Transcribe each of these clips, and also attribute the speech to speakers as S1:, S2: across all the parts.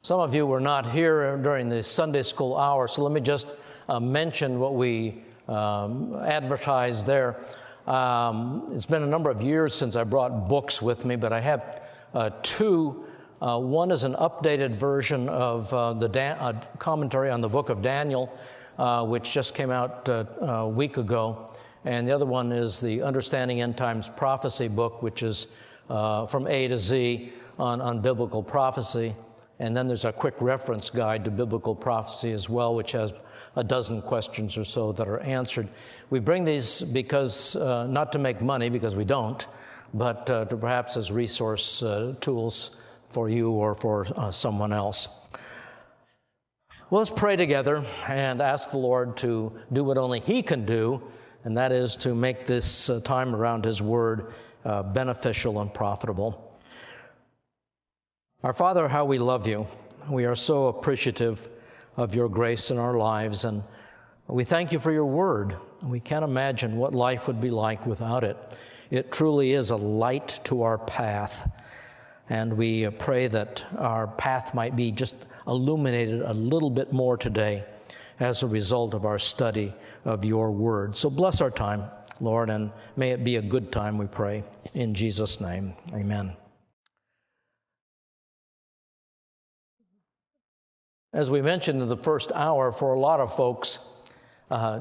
S1: Some of you were not here during the Sunday school hour, so let me just mention what we advertised there. It's been a number of years since I brought books with me, but I have two. One is an updated version of the commentary on the book of Daniel, which just came out a week ago. And the other one is the Understanding End Times Prophecy book, which is from A to Z on biblical prophecy. And then there's a quick reference guide to biblical prophecy as well, which has a dozen questions or so that are answered. We bring these because, not to make money, because we don't, but to perhaps as resource tools for you or for someone else. Well, let's pray together and ask the Lord to do what only He can do, and that is to make this time around His Word beneficial and profitable. Our Father, how we love you. We are so appreciative of your grace in our lives, and we thank you for your word. We can't imagine what life would be like without it. It truly is a light to our path, and we pray that our path might be just illuminated a little bit more today as a result of our study of your word. So bless our time, Lord, and may it be a good time, we pray. In Jesus' name, amen. As we mentioned in the first hour, for a lot of folks,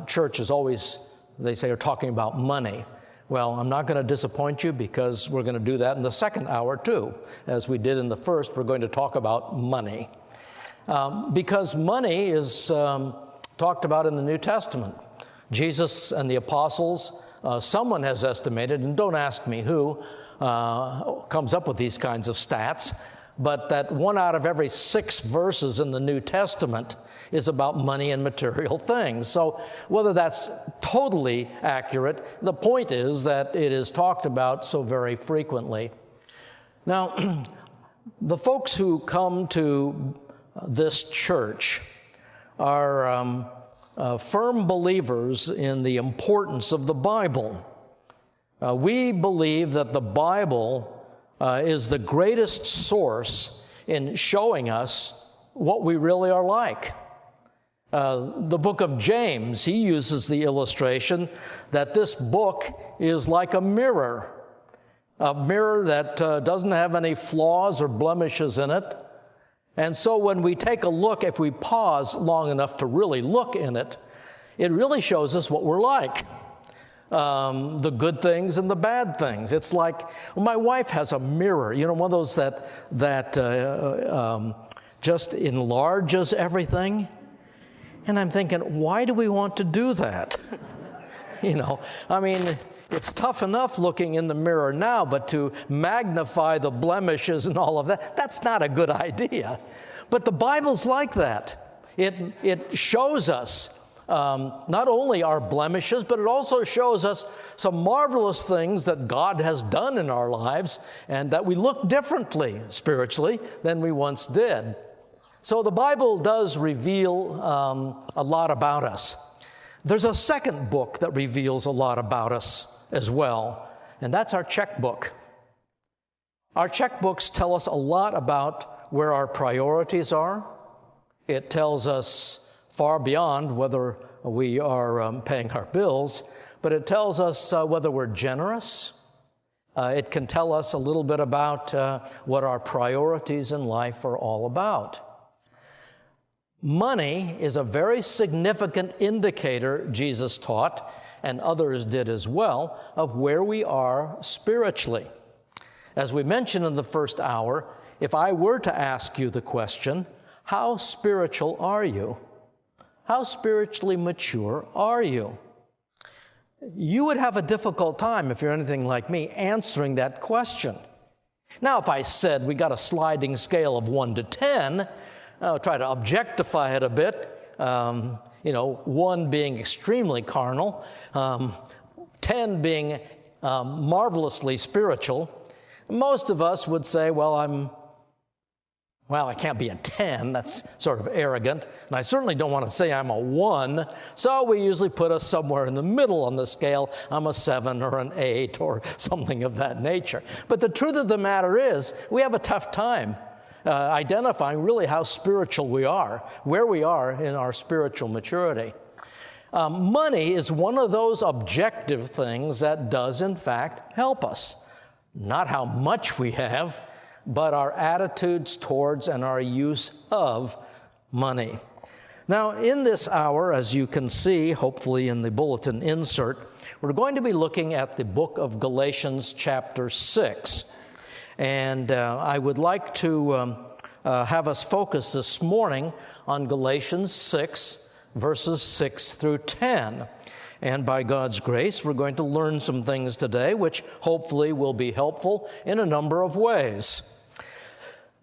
S1: church is always, they say, are talking about money. Well, I'm not going to disappoint you because we're going to do that in the second hour too. As we did in the first, we're going to talk about money. Because money is talked about in the New Testament. Jesus and the apostles, someone has estimated, and don't ask me who comes up with these kinds of stats, but that 1 out of every 6 verses in the New Testament is about money and material things. So whether that's totally accurate, the point is that it is talked about so very frequently. Now, the folks who come to this church are firm believers in the importance of the Bible. We believe that the Bible is the greatest source in showing us what we really are like. The book of James, he uses the illustration that this book is like a mirror that doesn't have any flaws or blemishes in it. And so when we take a look, if we pause long enough to really look in it, it really shows us what we're like. The good things and the bad things. It's like, well, my wife has a mirror, one of those that just enlarges everything. And I'm thinking, why do we want to do that? It's tough enough looking in the mirror now, but to magnify the blemishes and all of that, that's not a good idea. But the Bible's like that. It shows us not only our blemishes, but it also shows us some marvelous things that God has done in our lives and that we look differently spiritually than we once did. So the Bible does reveal a lot about us. There's a second book that reveals a lot about us as well, and that's our checkbook. Our checkbooks tell us a lot about where our priorities are. It tells us far beyond whether we are paying our bills, but it tells us whether we're generous. It can tell us a little bit about what our priorities in life are all about. Money is a very significant indicator, Jesus taught, and others did as well, of where we are spiritually. As we mentioned in the first hour, if I were to ask you the question, how spiritual are you? How spiritually mature are you? You would have a difficult time, if you're anything like me, answering that question. Now, if I said we got a sliding scale of 1 to 10, I'll try to objectify it a bit, 1 being extremely carnal, 10 being marvelously spiritual, most of us would say, I can't be a 10, that's sort of arrogant, and I certainly don't want to say I'm a 1, so we usually put us somewhere in the middle on the scale. I'm a 7 or an 8 or something of that nature. But the truth of the matter is, we have a tough time identifying really how spiritual we are, where we are in our spiritual maturity. Money is one of those objective things that does, in fact, help us. Not how much we have, but our attitudes towards and our use of money. Now, in this hour, as you can see, hopefully in the bulletin insert, we're going to be looking at the book of Galatians Chapter 6. And I would like to have us focus this morning on Galatians 6, verses 6 through 10. And by God's grace, we're going to learn some things today, which hopefully will be helpful in a number of ways.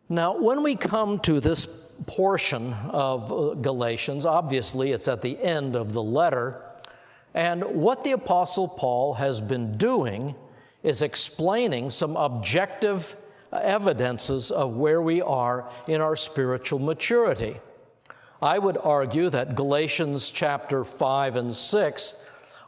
S1: Now, when we come to this portion of Galatians, obviously it's at the end of the letter, and what the Apostle Paul has been doing is explaining some objective evidences of where we are in our spiritual maturity. I would argue that Galatians chapter 5 and 6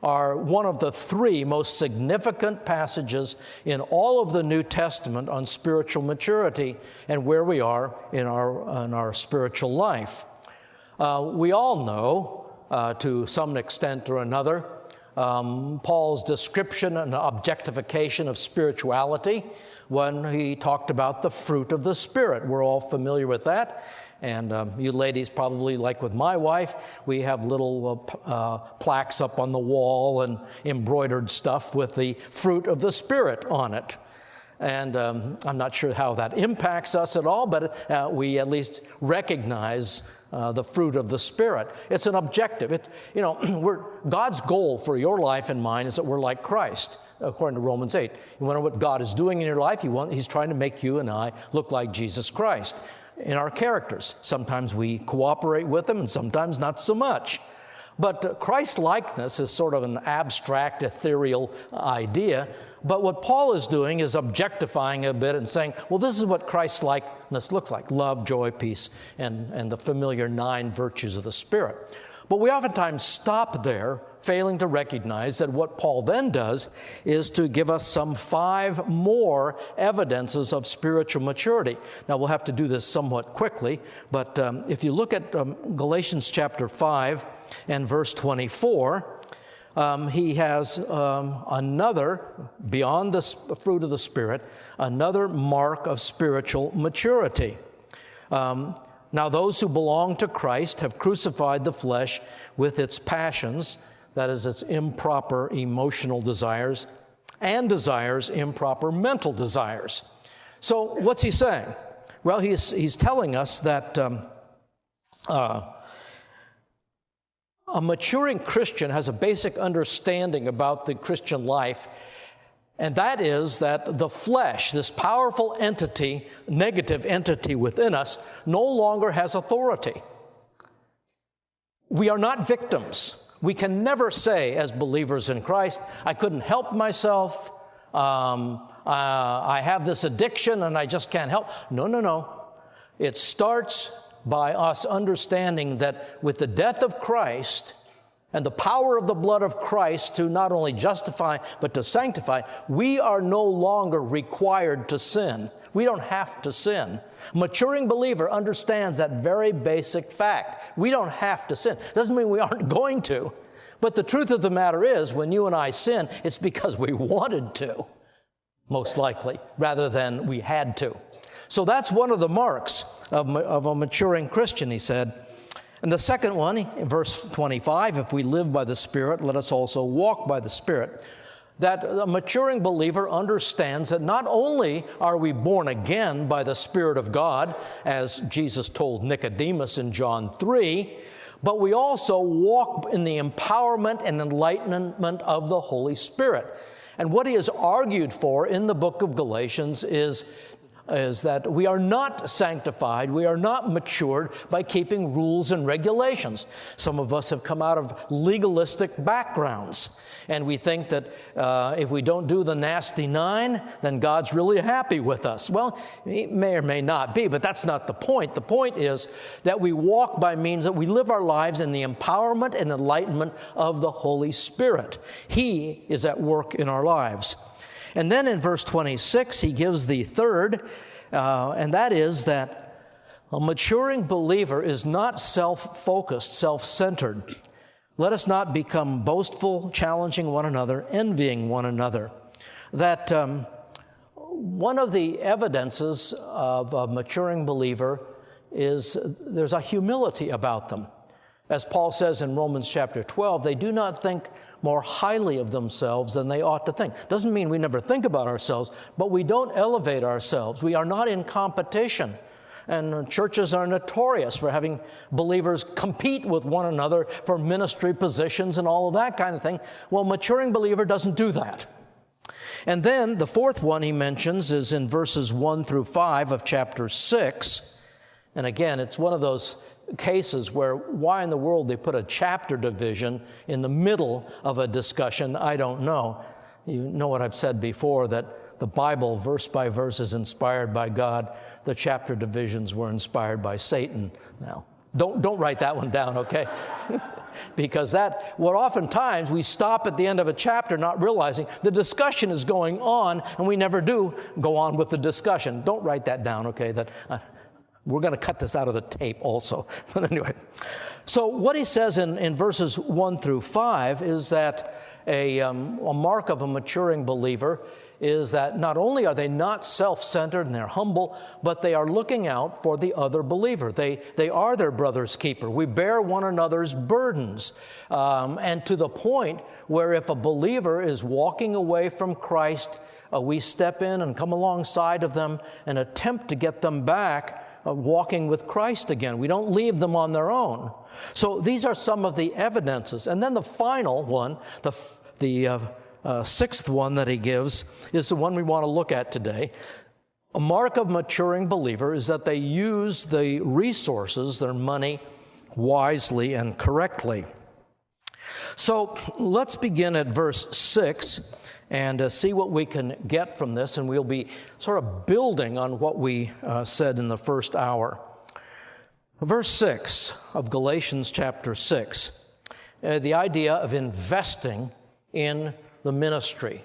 S1: are one of the three most significant passages in all of the New Testament on spiritual maturity and where we are in our spiritual life. We all know, to some extent or another, Paul's description and objectification of spirituality when he talked about the fruit of the Spirit. We're all familiar with that. And you ladies probably, like with my wife, we have little plaques up on the wall and embroidered stuff with the fruit of the Spirit on it. And I'm not sure how that impacts us at all, but we at least recognize the fruit of the Spirit. It's an objective. God's goal for your life and mine is that we're like Christ, according to Romans 8. You wonder what God is doing in your life? He's trying to make you and I look like Jesus Christ in our characters. Sometimes we cooperate with Him, and sometimes not so much. But Christ-likeness is sort of an abstract, ethereal idea. But what Paul is doing is objectifying a bit and saying, well, this is what Christ-likeness looks like: love, joy, peace, and the familiar 9 virtues of the Spirit. But we oftentimes stop there, failing to recognize that what Paul then does is to give us some 5 more evidences of spiritual maturity. Now, we'll have to do this somewhat quickly, but if you look at Galatians chapter 5 and verse 24, he has another, beyond the fruit of the Spirit, another mark of spiritual maturity. Now, those who belong to Christ have crucified the flesh with its passions, that is, its improper emotional desires, and desires improper mental desires. So what's he saying? Well, he's telling us that a maturing Christian has a basic understanding about the Christian life, and that is that the flesh, this powerful entity, negative entity within us, no longer has authority. We are not victims. We can never say, as believers in Christ, I couldn't help myself, I have this addiction and I just can't help. No. It starts by us understanding that with the death of Christ and the power of the blood of Christ to not only justify but to sanctify, we are no longer required to sin. We don't have to sin. A maturing believer understands that very basic fact. We don't have to sin. Doesn't mean we aren't going to. But the truth of the matter is, when you and I sin, it's because we wanted to, most likely, rather than we had to. So that's one of the marks of a maturing Christian, he said. And the second one, in verse 25, if we live by the Spirit, let us also walk by the Spirit. That a maturing believer understands that not only are we born again by the Spirit of God, as Jesus told Nicodemus in John 3, but we also walk in the empowerment and enlightenment of the Holy Spirit. And what he has argued for in the book of Galatians is that we are not sanctified, we are not matured by keeping rules and regulations. Some of us have come out of legalistic backgrounds, and we think that if we don't do the nasty 9, then God's really happy with us. Well, he may or may not be, but that's not the point. The point is that we walk by means that we live our lives in the empowerment and enlightenment of the Holy Spirit. He is at work in our lives. And then in verse 26, he gives the third, and that is that A maturing believer is not self-focused, self-centered. Let us not become boastful, challenging one another, envying one another. That one of the evidences of a maturing believer is there's a humility about them. As Paul says in Romans chapter 12, they do not think more highly of themselves than they ought to think. Doesn't mean we never think about ourselves, but we don't elevate ourselves. We are not in competition. And churches are notorious for having believers compete with one another for ministry positions and all of that kind of thing. Well, a maturing believer doesn't do that. And then the fourth one he mentions is in verses 1 through 5 of chapter 6. And again, it's one of those cases where why in the world they put a chapter division in the middle of a discussion, I don't know. You know what I've said before, that the Bible, verse by verse, is inspired by God. The chapter divisions were inspired by Satan. Now, don't write that one down, okay? Because what oftentimes we stop at the end of a chapter not realizing the discussion is going on, and we never do go on with the discussion. Don't write that down, okay? We're going to cut this out of the tape also. But anyway, so what he says in verses 1 through 5 is that a mark of a maturing believer is that not only are they not self-centered and they're humble, but they are looking out for the other believer. They are their brother's keeper. We bear one another's burdens. And to the point where if a believer is walking away from Christ, we step in and come alongside of them and attempt to get them back walking with Christ again. We don't leave them on their own. So these are some of the evidences. And then the final one, the sixth one that he gives, is the one we want to look at today. A mark of maturing believer is that they use the resources, their money, wisely and correctly. So let's begin at verse 6 and see what we can get from this, and we'll be sort of building on what we said in the first hour. Verse 6 of Galatians chapter 6, the idea of investing in the ministry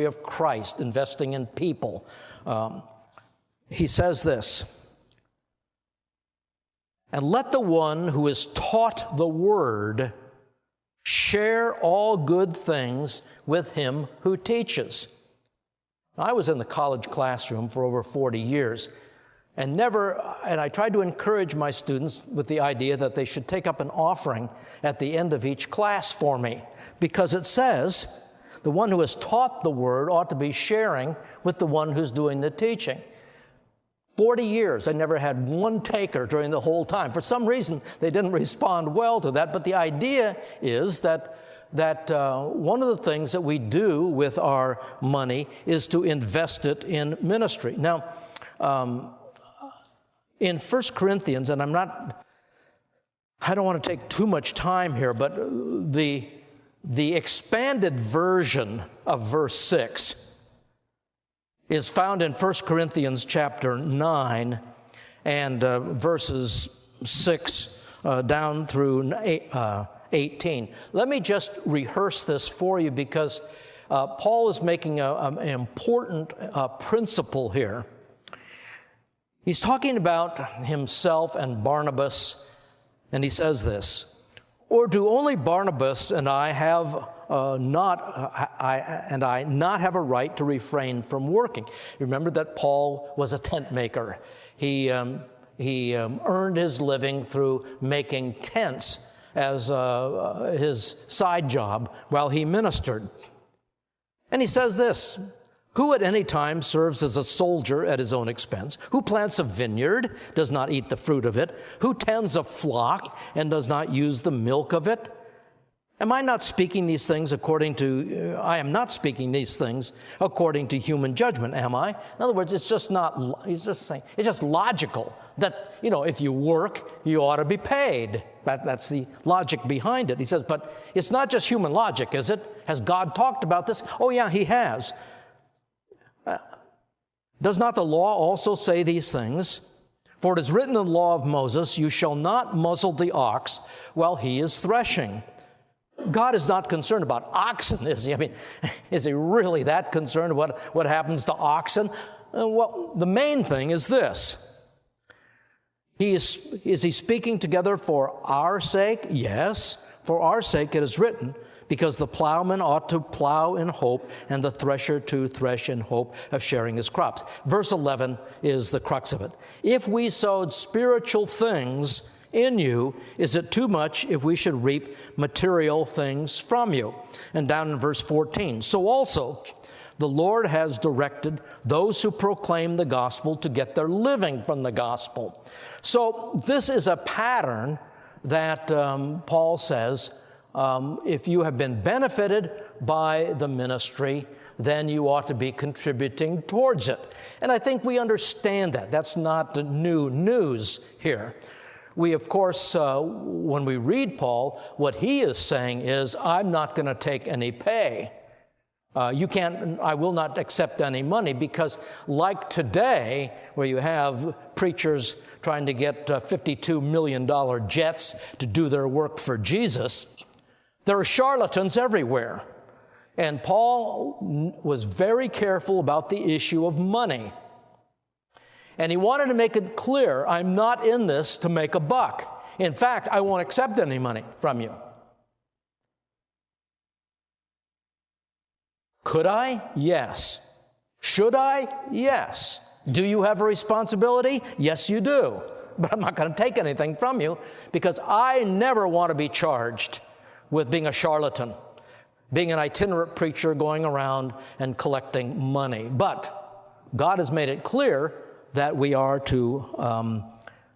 S1: of Christ, investing in people. He says this, "And let the one who is taught the word share all good things with him who teaches." I was in the college classroom for over 40 years, and I tried to encourage my students with the idea that they should take up an offering at the end of each class for me, because it says the one who has taught the word ought to be sharing with the one who's doing the teaching. 40 years, I never had one taker during the whole time. For some reason, they didn't respond well to that, but the idea is that one of the things that we do with our money is to invest it in ministry. Now, in 1 Corinthians, and I don't want to take too much time here, but the expanded version of verse 6 is found in 1 Corinthians chapter 9 and verses 6 down through 18. Let me just rehearse this for you because Paul is making an important principle here. He's talking about himself and Barnabas, and he says this, "Or do only Barnabas and I not have a right to refrain from working?" Remember that Paul was a tent maker. He earned his living through making tents as his side job while he ministered. And he says this, "Who at any time serves as a soldier at his own expense? Who plants a vineyard, does not eat the fruit of it? Who tends a flock and does not use the milk of it? Am I not speaking these things I am not speaking these things according to human judgment, am I?" In other words, he's just saying, it's just logical that, if you work, you ought to be paid. That's the logic behind it. He says, but it's not just human logic, is it? Has God talked about this? Oh yeah, he has. Does not the law also say these things? For it is written in the law of Moses, you shall not muzzle the ox while he is threshing. God is not concerned about oxen, is he? I mean, is he really that concerned about what happens to oxen? Well, the main thing is this. Is he speaking together for our sake? Yes, for our sake it is written, because the plowman ought to plow in hope, and the thresher to thresh in hope of sharing his crops. Verse 11 is the crux of it. If we sowed spiritual things in you, is it too much if we should reap material things from you? And down in verse 14, so also the Lord has directed those who proclaim the gospel to get their living from the gospel. So this is a pattern that Paul says, if you have been benefited by the ministry, then you ought to be contributing towards it. And I think we understand that. That's not new news here. We, of course, when we read Paul, what he is saying is, I'm not going to take any pay. I will not accept any money, because like today, where you have preachers trying to get $52 million jets to do their work for Jesus, there are charlatans everywhere. And Paul was very careful about the issue of money. And he wanted to make it clear, I'm not in this to make a buck. In fact, I won't accept any money from you. Could I? Yes. Should I? Yes. Do you have a responsibility? Yes, you do. But I'm not going to take anything from you, because I never want to be charged with being a charlatan, being an itinerant preacher going around and collecting money. But God has made it clear that we are to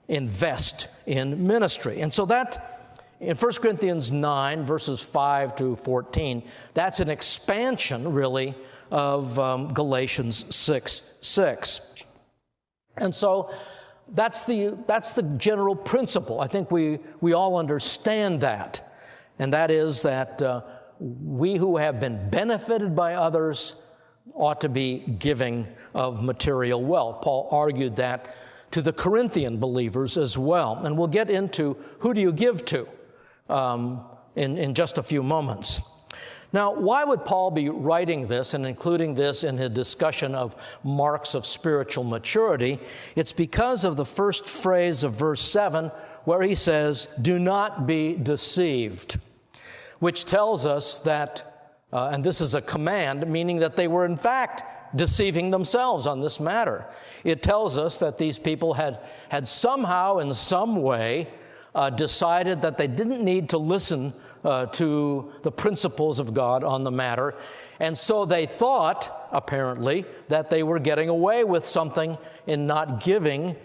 S1: invest in ministry. And so that, in 1 Corinthians 9, verses 5 to 14, that's an expansion, really, of Galatians 6:6. And so that's the general principle. I think we all understand that. And that is that we who have been benefited by others ought to be giving of material wealth. Paul argued that to the Corinthian believers as well. And we'll get into who do you give to in just a few moments. Now, why would Paul be writing this and including this in his discussion of marks of spiritual maturity? It's because of the first phrase of verse 7, where he says, do not be deceived, which tells us that, and this is a command, meaning that they were in fact deceiving themselves on this matter. It tells us that these people had somehow, in some way, decided that they didn't need to listen to the principles of God on the matter, and so they thought, apparently, that they were getting away with something in not giving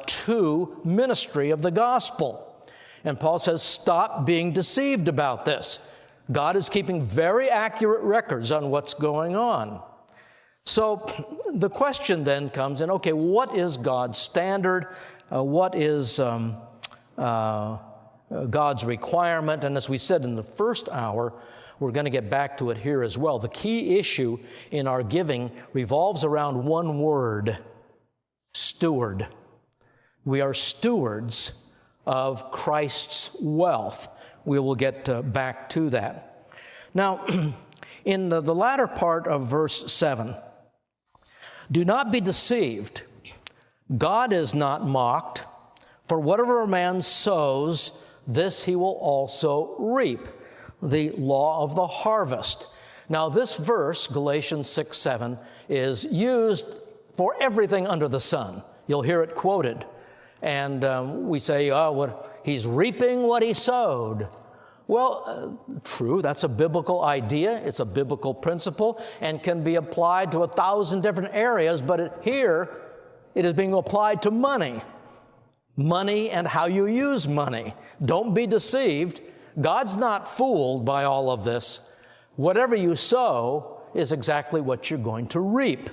S1: to ministry of the gospel. And Paul says, stop being deceived about this. God is keeping very accurate records on what's going on. So the question then comes in, okay, what is God's standard? What is God's requirement? And as we said in the first hour, we're going to get back to it here as well. The key issue in our giving revolves around one word: steward. We are stewards of Christ's wealth. We will get back to that. Now, in the latter part of verse 7, do not be deceived. God is not mocked, for whatever a man sows, this he will also reap. The law of the harvest. Now, this verse, Galatians 6:7, is used for everything under the sun. You'll hear it quoted. And we say, he's reaping what he sowed. Well, true, that's a biblical idea. It's a biblical principle and can be applied to 1,000 different areas, but here it is being applied to money. Money and how you use money. Don't be deceived. God's not fooled by all of this. Whatever you sow is exactly what you're going to reap.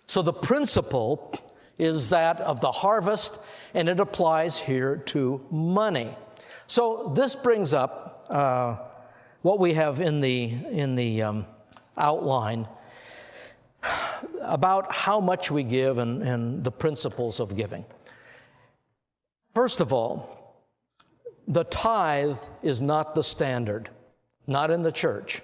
S1: So the principle is that of the harvest, and it applies here to money. So this brings up what we have in the outline about how much we give and the principles of giving. First of all, the tithe is not the standard, not in the church.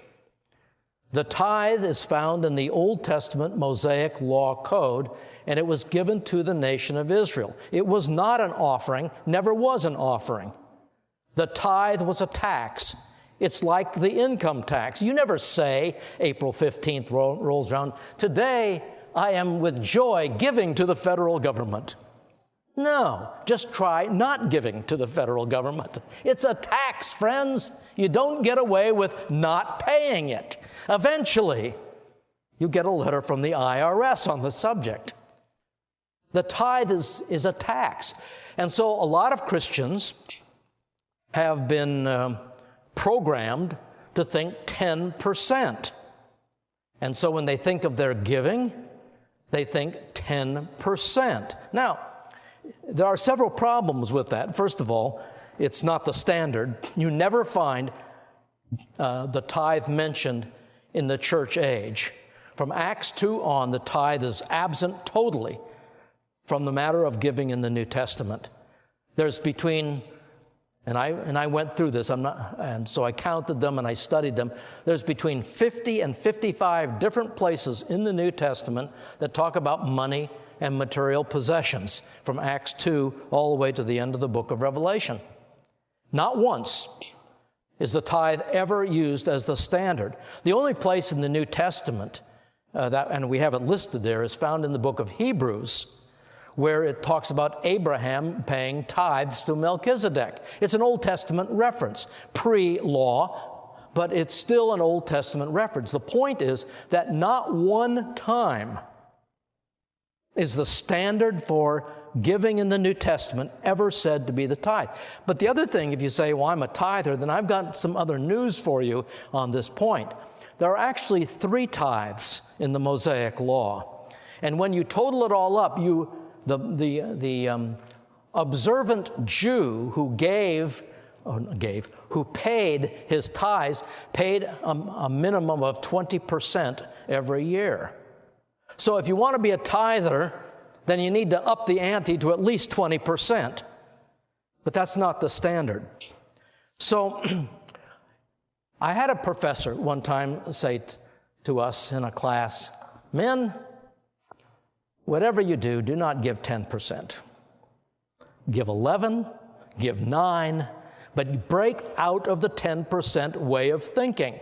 S1: The tithe is found in the Old Testament Mosaic Law code, and it was given to the nation of Israel. It was not an offering, never was an offering. The tithe was a tax. It's like the income tax. You never say, April 15th rolls around, today I am with joy giving to the federal government. No, just try not giving to the federal government. It's a tax, friends. You don't get away with not paying it. Eventually, you get a letter from the IRS on the subject. The tithe is a tax. And so a lot of Christians have been programmed to think 10%. And so when they think of their giving, they think 10%. Now, there are several problems with that. First of all, it's not the standard. You never find the tithe mentioned in the church age. From Acts 2 on, the tithe is absent totally from the matter of giving in the New Testament. There's between, and I went through this, and so I counted them and I studied them. There's between 50 and 55 different places in the New Testament that talk about money and material possessions, from Acts 2 all the way to the end of the book of Revelation. Not once is the tithe ever used as the standard. The only place in the New Testament and we have it listed there, is found in the book of Hebrews, where it talks about Abraham paying tithes to Melchizedek. It's an Old Testament reference, pre-law, but it's still an Old Testament reference. The point is that not one time is the standard for giving in the New Testament ever said to be the tithe. But the other thing, if you say, well, I'm a tither, then I've got some other news for you on this point. There are actually 3 tithes in the Mosaic Law. And when you total it all up, the observant Jew who who paid his tithes, paid a minimum of 20% every year. So if you want to be a tither, then you need to up the ante to at least 20%. But that's not the standard. So I had a professor one time say to us in a class, men, whatever you do, do not give 10%. Give 11, give 9, but break out of the 10% way of thinking,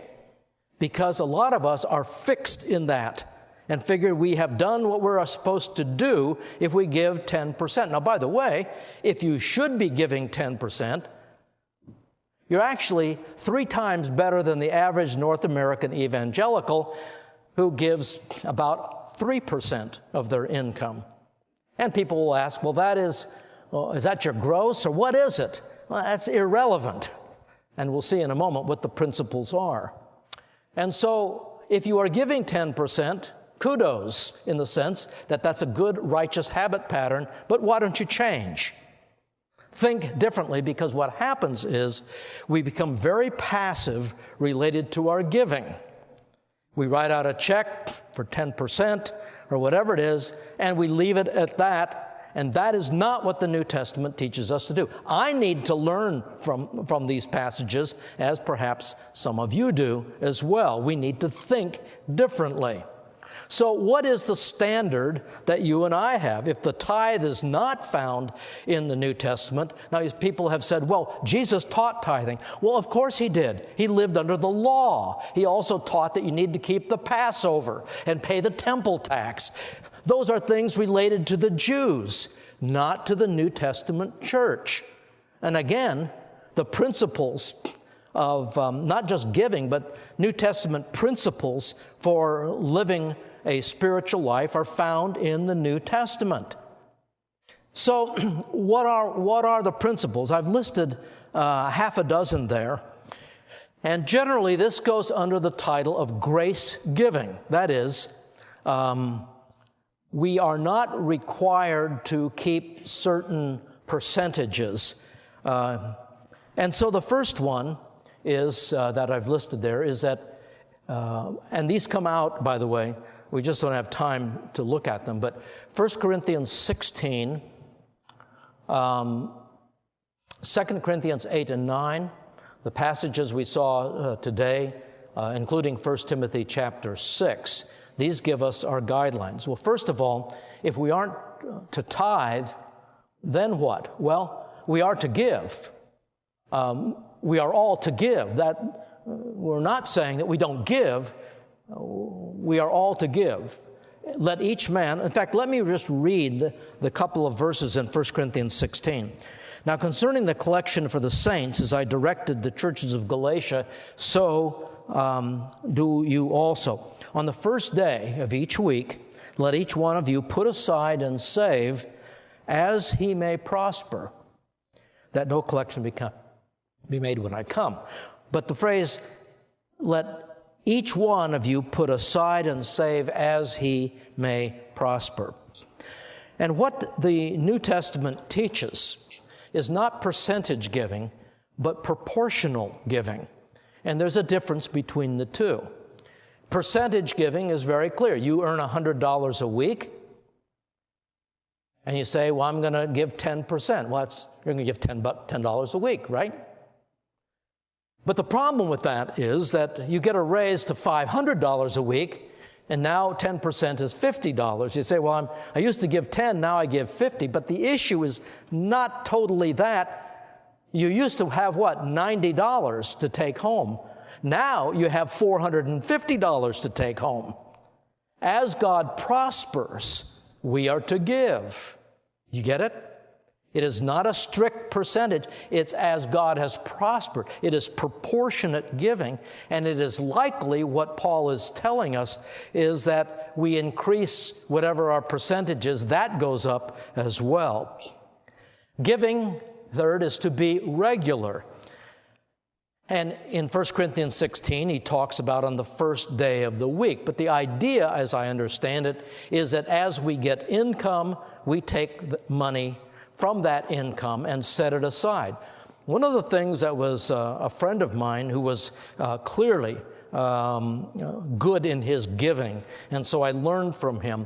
S1: because a lot of us are fixed in that and figure we have done what we're supposed to do if we give 10%. Now, by the way, if you should be giving 10%, you're actually 3 times better than the average North American evangelical who gives about 3% of their income. And people will ask, well, is that your gross or what is it? Well, that's irrelevant. And we'll see in a moment what the principles are. And so if you are giving 10%, kudos in the sense that that's a good righteous habit pattern, but why don't you change? Think differently, because what happens is we become very passive related to our giving. We write out a check for 10% or whatever it is, and we leave it at that, and that is not what the New Testament teaches us to do. I need to learn from these passages, as perhaps some of you do as well. We need to think differently. So what is the standard that you and I have? If the tithe is not found in the New Testament, now people have said, well, Jesus taught tithing. Well, of course he did. He lived under the law. He also taught that you need to keep the Passover and pay the temple tax. Those are things related to the Jews, not to the New Testament church. And again, the principles of not just giving, but New Testament principles for living a spiritual life are found in the New Testament. So what are the principles? I've listed half a dozen there. And generally, this goes under the title of grace giving. That is, we are not required to keep certain percentages. And so the first one is that I've listed there is that, and these come out, by the way, we just don't have time to look at them, but 1 Corinthians 16, 2 Corinthians 8 and 9, the passages we saw today including 1 Timothy chapter 6. These give us our guidelines. Well, first of all, if we aren't to tithe, then what? Well, we are to give. We are all to give. We're not saying that we don't give. We are all to give. Let each man, in fact, let me just read the couple of verses in 1 Corinthians 16. Now, concerning the collection for the saints, as I directed the churches of Galatia, so do you also. On the first day of each week, let each one of you put aside and save as he may prosper, that no collection be made when I come. But the phrase, let each one of you put aside and save as he may prosper. And what the New Testament teaches is not percentage giving, but proportional giving. And there's a difference between the two. Percentage giving is very clear. You earn $100 a week, and you say, well, I'm going to give 10%. Well, you're going to give $10 a week, right? But the problem with that is that you get a raise to $500 a week, and now 10% is $50. You say, well, I used to give 10, now I give 50. But the issue is not totally that. You used to have, $90 to take home. Now you have $450 to take home. As God prospers, we are to give. You get it? It is not a strict percentage. It's as God has prospered. It is proportionate giving. And it is likely what Paul is telling us is that we increase whatever our percentage is, that goes up as well. Giving, third, is to be regular. And in 1 Corinthians 16, he talks about on the first day of the week. But the idea, as I understand it, is that as we get income, we take the money from that income and set it aside. One of the things that was a friend of mine who was clearly good in his giving, and so I learned from him.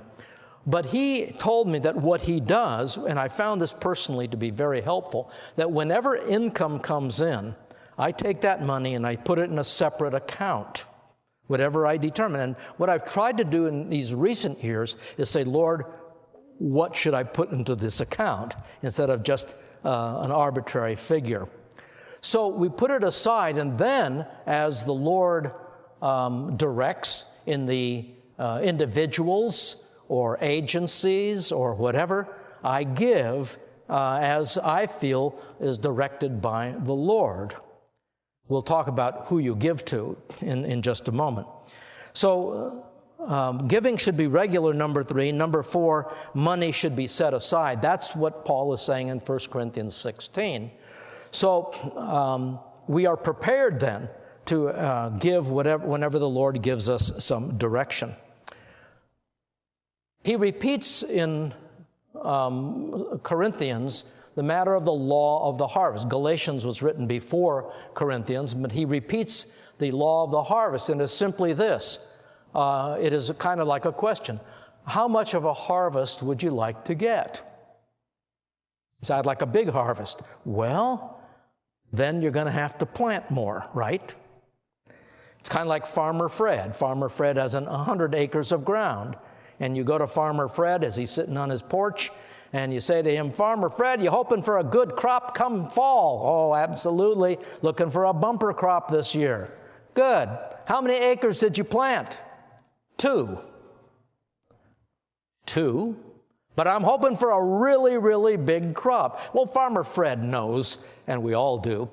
S1: But he told me that what he does, and I found this personally to be very helpful, that whenever income comes in, I take that money and I put it in a separate account, whatever I determine. And what I've tried to do in these recent years is say, Lord, what should I put into this account instead of just an arbitrary figure? So we put it aside, and then as the Lord directs in the individuals or agencies or whatever, I give as I feel is directed by the Lord. We'll talk about who you give to in just a moment. So giving should be regular, number 3. Number 4, money should be set aside. That's what Paul is saying in 1 Corinthians 16. So we are prepared then to give whenever the Lord gives us some direction. He repeats in Corinthians the matter of the law of the harvest. Galatians was written before Corinthians, but he repeats the law of the harvest, and it's simply this. It is kind of like a question. How much of a harvest would you like to get? You say, I'd like a big harvest. Well, then you're going to have to plant more, right? It's kind of like Farmer Fred. Farmer Fred has 100 acres of ground. And you go to Farmer Fred as he's sitting on his porch, and you say to him, Farmer Fred, you hoping for a good crop come fall? Oh, absolutely. Looking for a bumper crop this year. Good. How many acres did you plant? 2. 2? But I'm hoping for a really, really big crop. Well, Farmer Fred knows, and we all do,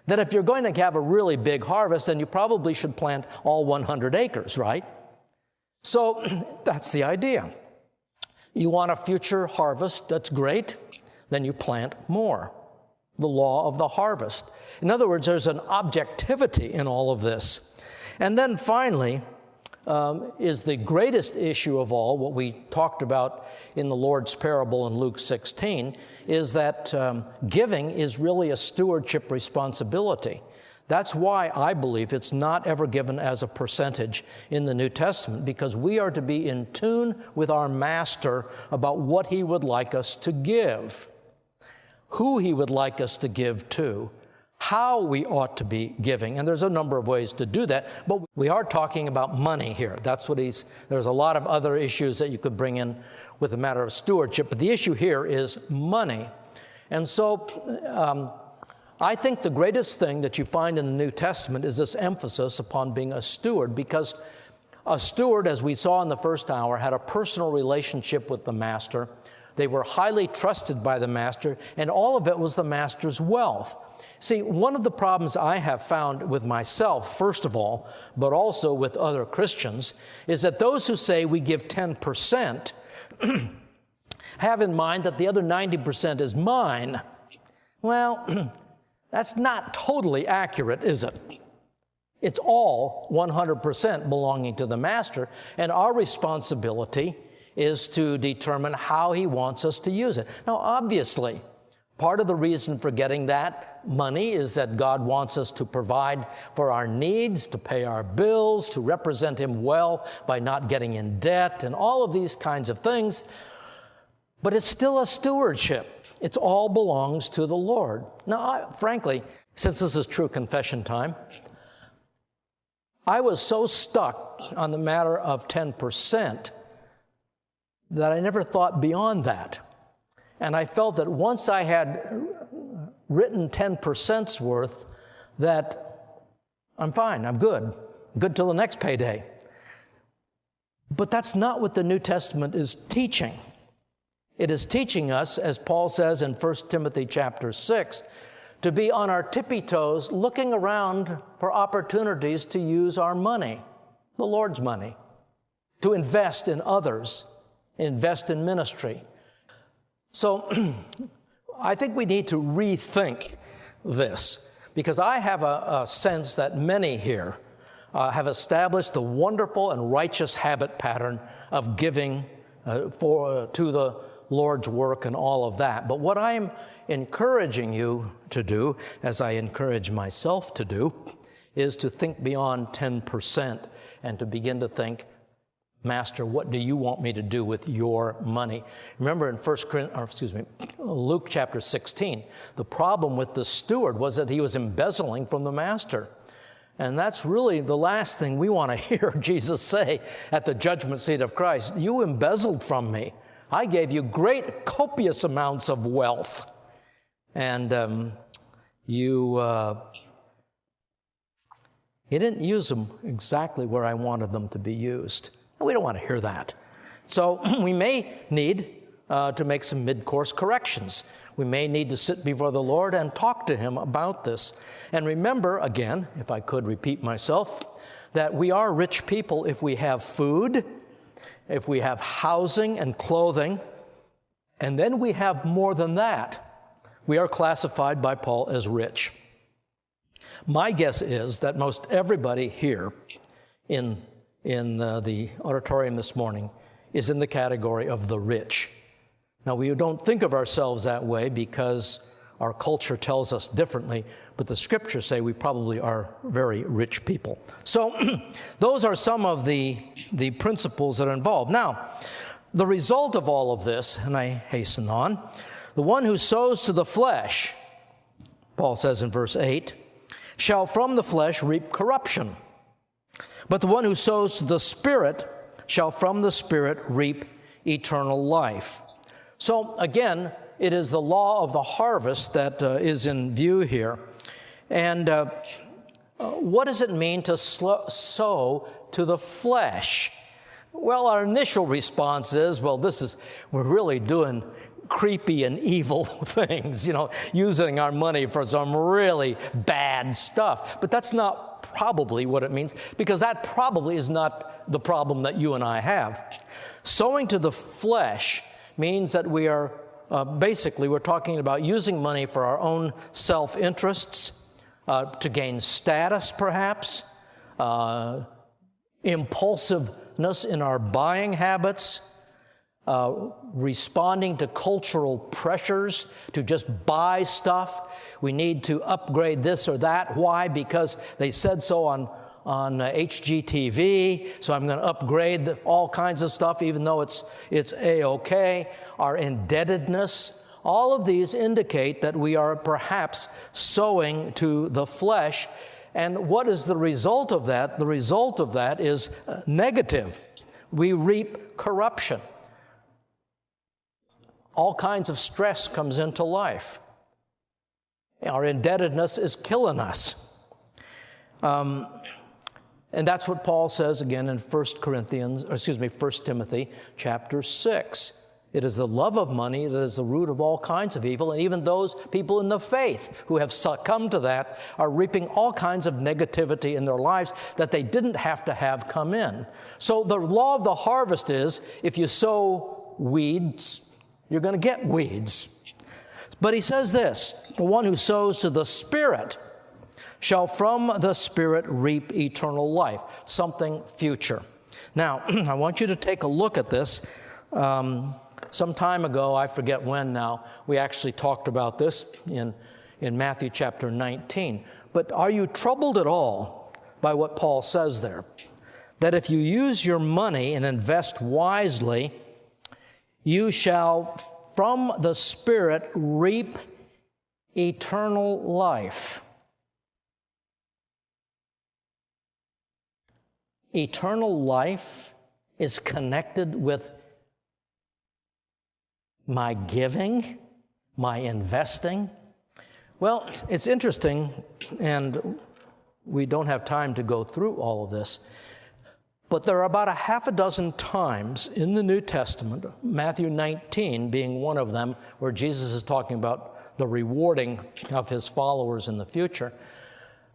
S1: that if you're going to have a really big harvest, then you probably should plant all 100 acres, right? So that's the idea. You want a future harvest, that's great, then you plant more. The law of the harvest. In other words, there's an objectivity in all of this. And then finally, is the greatest issue of all, what we talked about in the Lord's parable in Luke 16, is that giving is really a stewardship responsibility. That's why I believe it's not ever given as a percentage in the New Testament, because we are to be in tune with our Master about what He would like us to give, who He would like us to give to, how we ought to be giving. And there's a number of ways to do that, but we are talking about money here. That's what there's a lot of other issues that you could bring in with the matter of stewardship, but the issue here is money. And so I think the greatest thing that you find in the New Testament is this emphasis upon being a steward, because a steward, as we saw in the first hour, had a personal relationship with the master. They were highly trusted by the master, and all of it was the master's wealth. See, one of the problems I have found with myself, first of all, but also with other Christians, is that those who say we give 10% have in mind that the other 90% is mine. Well, that's not totally accurate, is it? It's all 100% belonging to the master, and our responsibility is to determine how he wants us to use it. Now, obviously, part of the reason for getting that money is that God wants us to provide for our needs, to pay our bills, to represent him well by not getting in debt, and all of these kinds of things. But it's still a stewardship. It all belongs to the Lord. Now, frankly, since this is true confession time, I was so stuck on the matter of 10% that I never thought beyond that. And I felt that once I had written 10%'s worth, that I'm fine, I'm good till the next payday. But that's not what the New Testament is teaching. It is teaching us, as Paul says in 1 Timothy chapter 6, to be on our tippy toes, looking around for opportunities to use our money, the Lord's money, to invest in others, invest in ministry. So I think we need to rethink this, because I have a sense that many here have established the wonderful and righteous habit pattern of giving to the Lord's work and all of that. But what I'm encouraging you to do, as I encourage myself to do, is to think beyond 10% and to begin to think, Master, what do you want me to do with your money? Remember in Luke chapter 16, the problem with the steward was that he was embezzling from the master. And that's really the last thing we want to hear Jesus say at the judgment seat of Christ. You embezzled from me. I gave you great, copious amounts of wealth. And you didn't use them exactly where I wanted them to be used. We don't want to hear that. So we may need to make some mid-course corrections. We may need to sit before the Lord and talk to him about this. And remember, again, if I could repeat myself, that we are rich people if we have food, if we have housing and clothing, and then we have more than that. We are classified by Paul as rich. My guess is that most everybody here in the auditorium this morning is in the category of the rich. Now, we don't think of ourselves that way because our culture tells us differently, but the scriptures say we probably are very rich people. So those are some of the principles that are involved. Now, the result of all of this, and I hasten on, the one who sows to the flesh, Paul says in verse 8, shall from the flesh reap corruption. But the one who sows to the Spirit shall from the Spirit reap eternal life. So again, it is the law of the harvest that is in view here. And what does it mean to sow to the flesh? Well, our initial response is, well, we're really doing creepy and evil things, using our money for some really bad stuff. But that's not probably what it means, because that probably is not the problem that you and I have. Sowing to the flesh means that we are we're talking about using money for our own self-interests, to gain status perhaps, impulsiveness in our buying habits, responding to cultural pressures to just buy stuff. We need to upgrade this or that. Why? Because they said so on HGTV, so I'm going to upgrade all kinds of stuff, even though it's A-okay. Our indebtedness, all of these indicate that we are perhaps sowing to the flesh. And what is the result of that? The result of that is negative. We reap corruption. All kinds of stress comes into life. Our indebtedness is killing us. And that's what Paul says again in 1 Timothy chapter 6. It is the love of money that is the root of all kinds of evil, and even those people in the faith who have succumbed to that are reaping all kinds of negativity in their lives that they didn't have to have come in. So the law of the harvest is, if you sow weeds, you're going to get weeds. But he says this, the one who sows to the Spirit shall from the Spirit reap eternal life, something future. Now, I want you to take a look at this. Some time ago, I forget when now, we actually talked about this in Matthew chapter 19. But are you troubled at all by what Paul says there? That if you use your money and invest wisely, you shall from the Spirit reap eternal life. Eternal life is connected with my giving, my investing. Well, it's interesting, and we don't have time to go through all of this, but there are about a half a dozen times in the New Testament, Matthew 19 being one of them, where Jesus is talking about the rewarding of his followers in the future,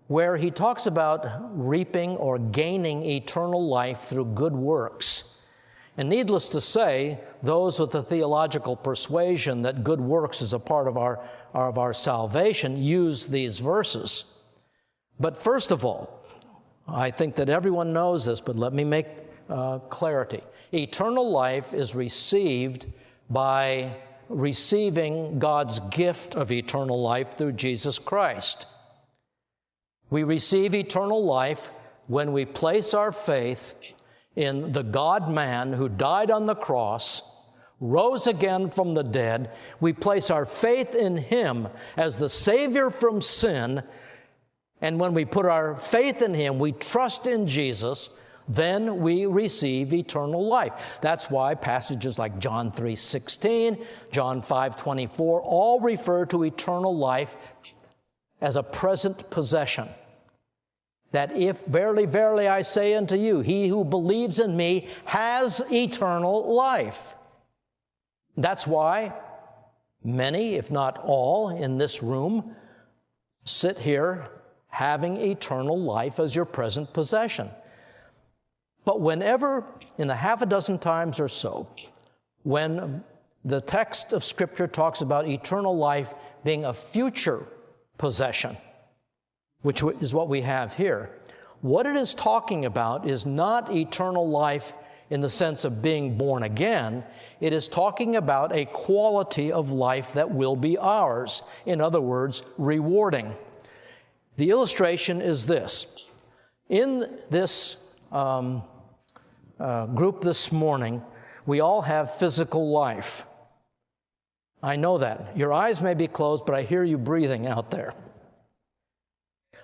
S1: where he talks about reaping or gaining eternal life through good works. And needless to say, those with the theological persuasion that good works is a part of our salvation use these verses. But first of all, I think that everyone knows this, but let me make clarity. Eternal life is received by receiving God's gift of eternal life through Jesus Christ. We receive eternal life when we place our faith in the God-man who died on the cross, rose again from the dead. We place our faith in Him as the Savior from sin, and when we put our faith in Him, we trust in Jesus, then we receive eternal life. That's why passages like John 3:16, John 5:24, all refer to eternal life as a present possession. That if, verily, verily, I say unto you, he who believes in me has eternal life. That's why many, if not all, in this room sit here having eternal life as your present possession. But whenever, in the half a dozen times or so, when the text of Scripture talks about eternal life being a future possession, which is what we have here, what it is talking about is not eternal life in the sense of being born again. It is talking about a quality of life that will be ours. In other words, rewarding. The illustration is this. In this group this morning, we all have physical life. I know that. Your eyes may be closed, but I hear you breathing out there.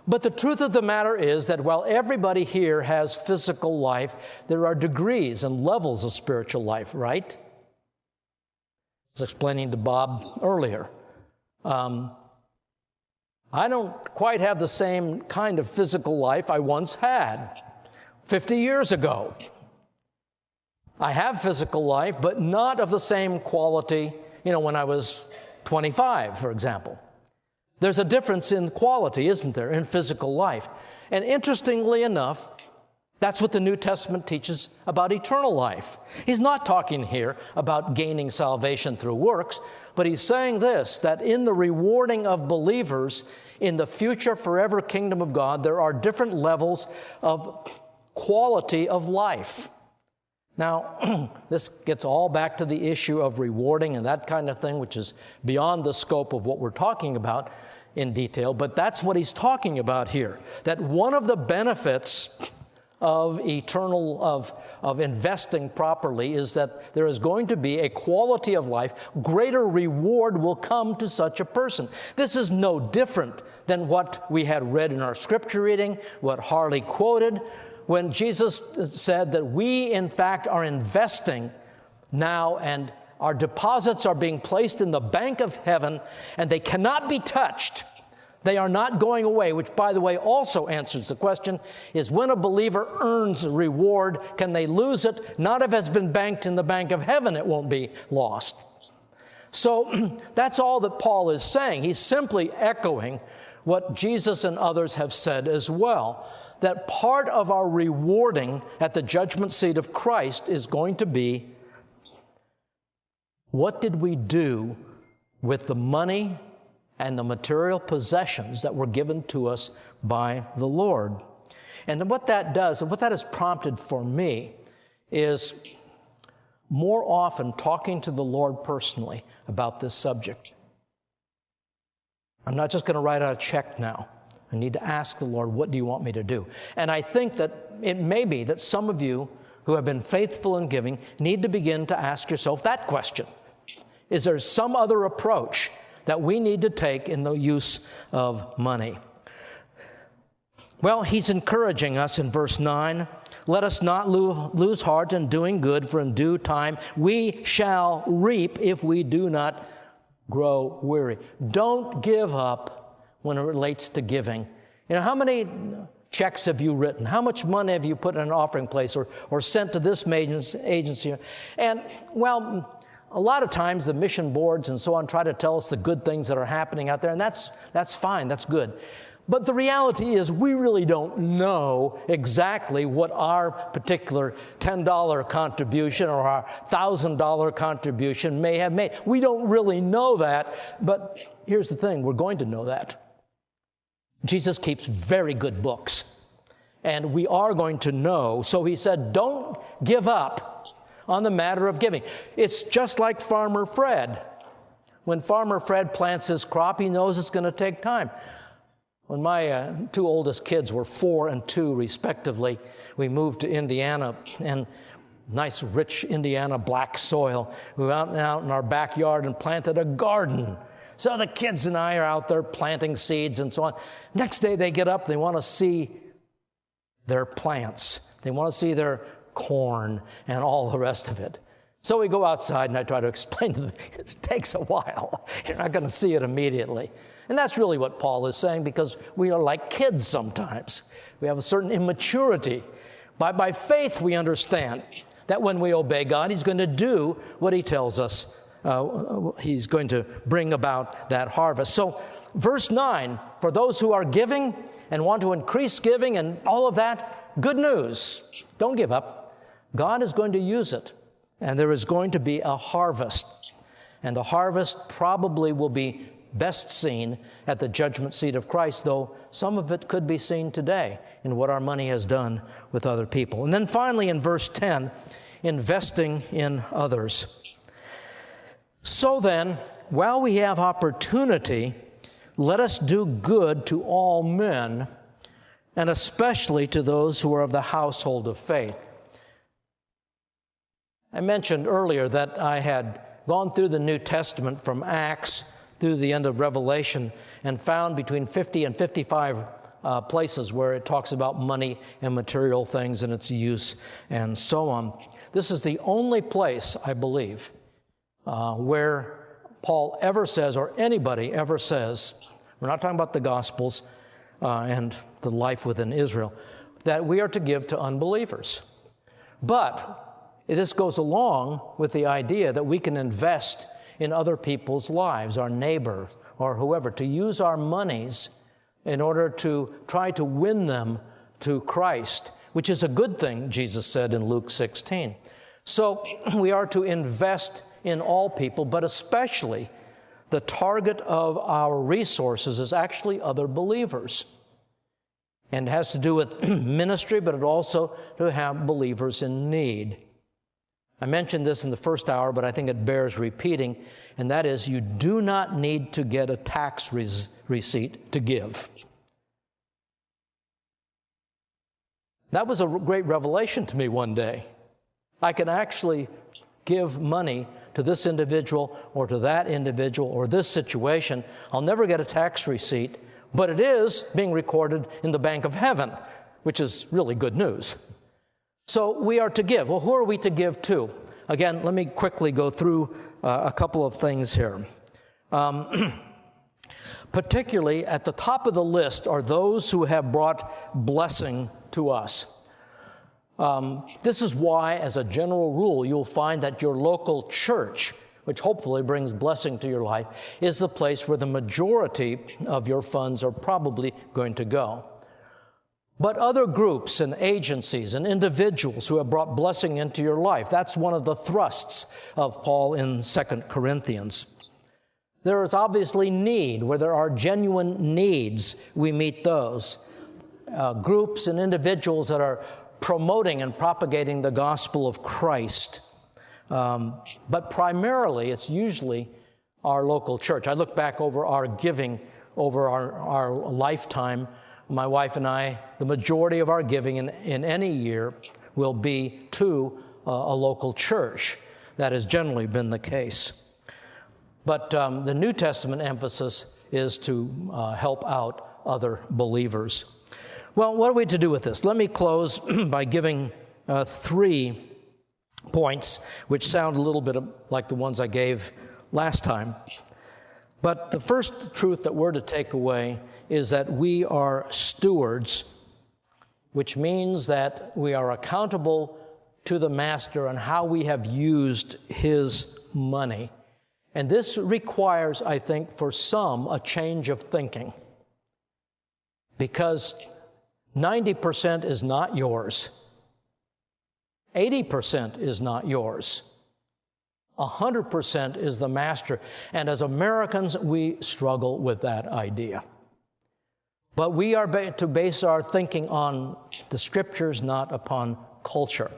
S1: But the truth of the matter is that while everybody here has physical life, there are degrees and levels of spiritual life, right? I was explaining to Bob earlier. I don't quite have the same kind of physical life I once had 50 years ago. I have physical life, but not of the same quality, when I was 25, for example. There's a difference in quality, isn't there, in physical life? And interestingly enough, that's what the New Testament teaches about eternal life. He's not talking here about gaining salvation through works, but he's saying this, that in the rewarding of believers in the future forever kingdom of God, there are different levels of quality of life. Now, this gets all back to the issue of rewarding and that kind of thing, which is beyond the scope of what we're talking about in detail, but that's what he's talking about here, that one of the benefits of of investing properly is that there is going to be a quality of life. Greater reward will come to such a person. This is no different than what we had read in our scripture reading, what Harley quoted, when Jesus said that we, in fact, are investing now, and our deposits are being placed in the bank of heaven, and they cannot be touched. They are not going away, which, by the way, also answers the question, is when a believer earns a reward, can they lose it? Not if it's been banked in the bank of heaven, it won't be lost. So that's all that Paul is saying. He's simply echoing what Jesus and others have said as well, that part of our rewarding at the judgment seat of Christ is going to be, what did we do with the money and the material possessions that were given to us by the Lord? And what that does, and what that has prompted for me, is more often talking to the Lord personally about this subject. I'm not just going to write out a check now. I need to ask the Lord, what do you want me to do? And I think that it may be that some of you who have been faithful in giving need to begin to ask yourself that question. Is there some other approach that we need to take in the use of money? Well, he's encouraging us in verse 9, let us not lose heart in doing good, for in due time we shall reap if we do not grow weary. Don't give up when it relates to giving. You know, how many checks have you written? How much money have you put in an offering place or sent to this agency? And, well, a lot of times the mission boards and so on try to tell us the good things that are happening out there, and that's fine, that's good. But the reality is we really don't know exactly what our particular $10 contribution or our $1,000 contribution may have made. We don't really know that, but here's the thing, we're going to know that. Jesus keeps very good books, and we are going to know. So he said, don't give up on the matter of giving. It's just like Farmer Fred. When Farmer Fred plants his crop, he knows it's going to take time. When my two oldest kids were 4 and 2, respectively, we moved to Indiana, and nice, rich Indiana black soil. We went out in our backyard and planted a garden. So the kids and I are out there planting seeds and so on. Next day they get up, they want to see their plants. They want to see their corn and all the rest of it. So we go outside and I try to explain to them, it takes a while. You're not going to see it immediately. And that's really what Paul is saying, because we are like kids sometimes. We have a certain immaturity. By faith we understand that when we obey God, He's going to do what He tells us. He's going to bring about that harvest. So verse 9, for those who are giving and want to increase giving and all of that, good news. Don't give up. God is going to use it, and there is going to be a harvest. And the harvest probably will be best seen at the judgment seat of Christ, though some of it could be seen today in what our money has done with other people. And then finally in verse 10, investing in others. So then, while we have opportunity, let us do good to all men, and especially to those who are of the household of faith. I mentioned earlier that I had gone through the New Testament from Acts through the end of Revelation and found between 50 and 55 places where it talks about money and material things and its use and so on. This is the only place, I believe, where Paul ever says, or anybody ever says, we're not talking about the Gospels and the life within Israel, that we are to give to unbelievers. But this goes along with the idea that we can invest in other people's lives, our neighbor or whoever, to use our monies in order to try to win them to Christ, which is a good thing, Jesus said in Luke 16. So we are to invest in all people, but especially the target of our resources is actually other believers. And it has to do with ministry, but it also to have believers in need. I mentioned this in the first hour, but I think it bears repeating, and that is you do not need to get a tax receipt to give. That was a great revelation to me one day. I can actually give money to this individual or to that individual or this situation. I'll never get a tax receipt, but it is being recorded in the bank of heaven, which is really good news. So we are to give. Well, who are we to give to? Again, let me quickly go through a couple of things here. Particularly at the top of the list are those who have brought blessing to us. This is why, as a general rule, you'll find that your local church, which hopefully brings blessing to your life, is the place where the majority of your funds are probably going to go. But other groups and agencies and individuals who have brought blessing into your life, that's one of the thrusts of Paul in 2 Corinthians. There is obviously need. Where there are genuine needs, we meet those. Groups and individuals that are promoting and propagating the gospel of Christ. But primarily, it's usually our local church. I look back over our giving over our lifetime. My wife and I, the majority of our giving in any year will be to a local church. That has generally been the case. But the New Testament emphasis is to help out other believers. Well, what are we to do with this? Let me close by giving 3 points, which sound a little bit like the ones I gave last time. But the first truth that we're to take away is that we are stewards, which means that we are accountable to the Master on how we have used his money. And this requires, I think, for some, a change of thinking. Because 90% is not yours. 80% is not yours. 100% is the Master. And as Americans, we struggle with that idea. But we are to base our thinking on the Scriptures, not upon culture.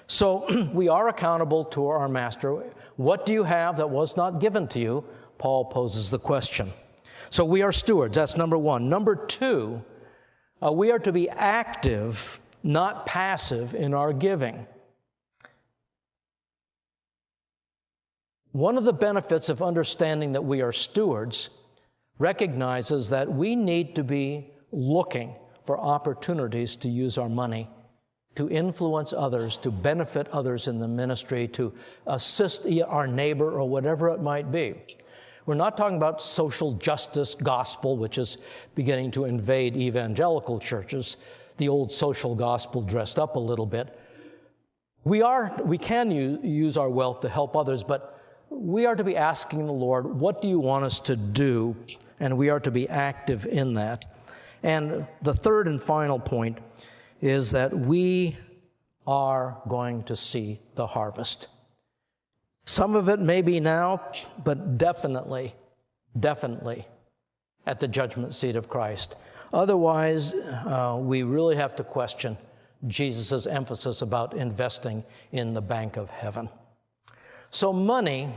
S1: So we are accountable to our Master. What do you have that was not given to you? Paul poses the question. So we are stewards. That's number one. Number two, we are to be active, not passive, in our giving. One of the benefits of understanding that we are stewards recognizes that we need to be looking for opportunities to use our money, to influence others, to benefit others in the ministry, to assist our neighbor or whatever it might be. We're not talking about social justice gospel, which is beginning to invade evangelical churches, the old social gospel dressed up a little bit. We can use our wealth to help others, but we are to be asking the Lord, what do you want us to do? And we are to be active in that. And the third and final point is that we are going to see the harvest. Some of it may be now, but definitely at the judgment seat of Christ. Otherwise, we really have to question Jesus' emphasis about investing in the bank of heaven. So money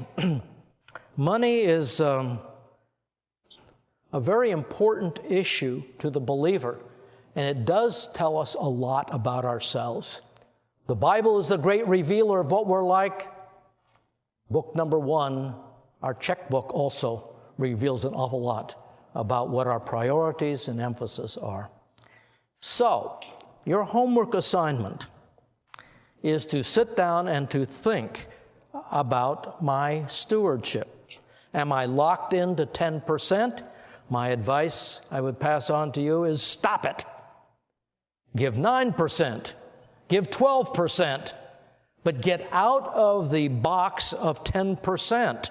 S1: is a very important issue to the believer, and it does tell us a lot about ourselves. The Bible is the great revealer of what we're like. Book number 1, our checkbook, also reveals an awful lot about what our priorities and emphasis are. So, your homework assignment is to sit down and to think about my stewardship. Am I locked into 10%? My advice I would pass on to you is stop it. Give 9%. Give 12%. But get out of the box of 10%.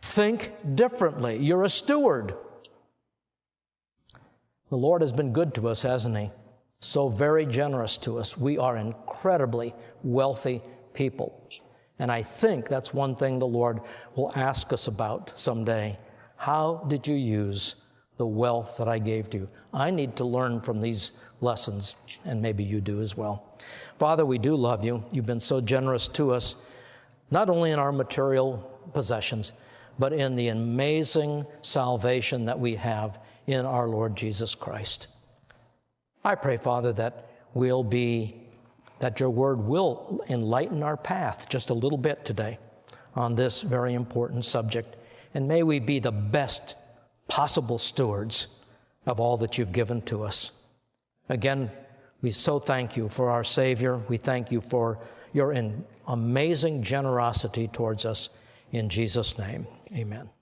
S1: Think differently. You're a steward. The Lord has been good to us, hasn't he? So very generous to us. We are incredibly wealthy people. And I think that's one thing the Lord will ask us about someday. How did you use the wealth that I gave to you? I need to learn from these lessons, and maybe you do as well. Father, we do love you. You've been so generous to us, not only in our material possessions, but in the amazing salvation that we have in our Lord Jesus Christ. I pray, Father, that that your word will enlighten our path just a little bit today on this very important subject. And may we be the best possible stewards of all that you've given to us. Again, we so thank you for our Savior. We thank you for your amazing generosity towards us. In Jesus' name, amen.